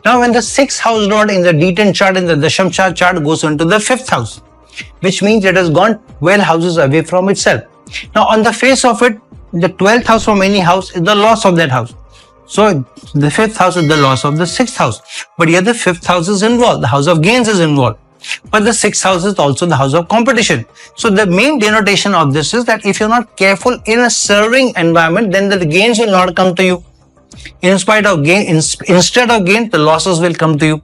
Now, when the 6th house lord in the D10 chart, in the Dashamsa chart, goes into the 5th house, which means it has gone 12 houses away from itself. Now, on the face of it, the 12th house from any house is the loss of that house. So, the 5th house is the loss of the 6th house. But here the 5th house is involved. The house of gains is involved. But the 6th house is also the house of competition. So, the main denotation of this is that if you're not careful in a serving environment, then the gains will not come to you. Instead of gain, the losses will come to you.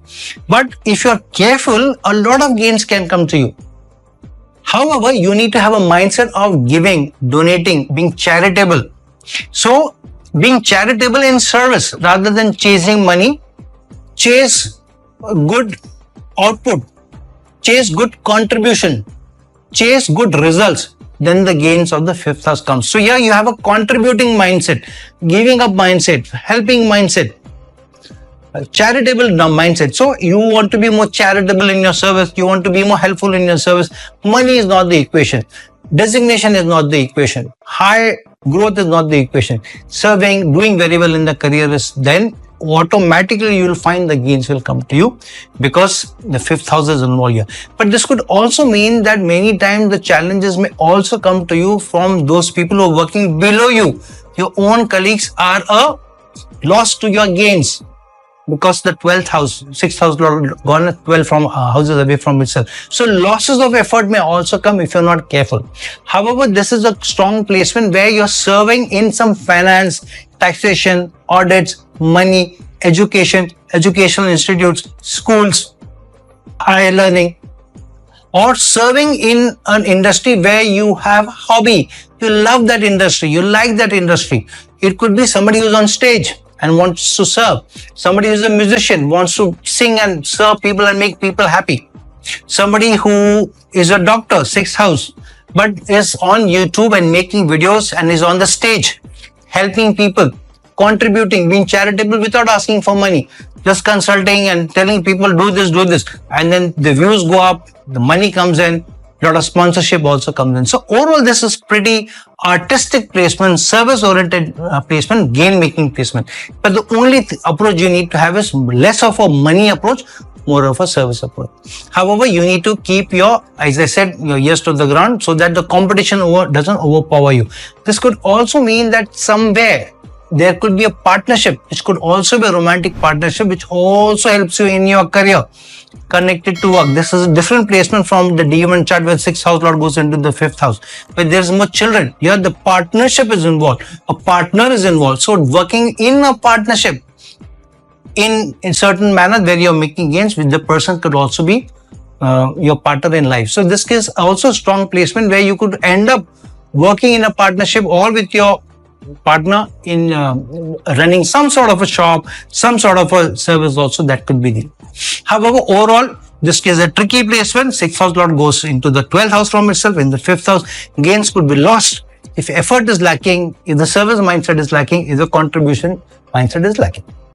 But if you're careful, a lot of gains can come to you. However, you need to have a mindset of giving, donating, being charitable. So, being charitable in service rather than chasing money, chase good output, chase good contribution, chase good results, then the gains of the 5th house comes. So here you have a contributing mindset, giving up mindset, helping mindset, charitable mindset. So you want to be more charitable in your service, you want to be more helpful in your service. Money is not the equation. Designation is not the equation. High growth is not the equation. Serving, doing very well in the career is, then automatically you will find the gains will come to you because the 5th house is involved here. But this could also mean that many times the challenges may also come to you from those people who are working below you. Your own colleagues are a loss to your gains, because the 12th house, 6th house gone 12 from houses away from itself. So losses of effort may also come if you're not careful. However, this is a strong placement where you're serving in some finance, taxation, audits, money, education, educational institutes, schools, higher learning, or serving in an industry where you have hobby. You love that industry, you like that industry. It could be somebody who's on stage and wants to serve. Somebody who's a musician, wants to sing and serve people and make people happy. Somebody who is a doctor, 6th house, but is on YouTube and making videos and is on the stage, helping people, contributing, being charitable without asking for money, just consulting and telling people do this. And then the views go up, the money comes in, a lot of sponsorship also comes in. So overall, this is pretty artistic placement, service-oriented placement, gain-making placement. But the only approach you need to have is less of a money approach, more of a service approach. However, you need to keep your, as I said, your ears to the ground so that the competition doesn't overpower you. This could also mean that somewhere there could be a partnership, which could also be a romantic partnership, which also helps you in your career, connected to work. This is a different placement from the D1 chart where 6th house lord goes into the 5th house, where there's more children. Here the partnership is involved, a partner is involved. So working in a partnership in certain manner where you're making gains with the person could also be your partner in life. So this is also strong placement where you could end up working in a partnership or with your partner in running some sort of a shop, some sort of a service also that could be there. However, overall, this is a tricky placement. 6th house lord goes into the 12th house from itself. In the 5th house, gains could be lost if effort is lacking, if the service mindset is lacking, if the contribution mindset is lacking.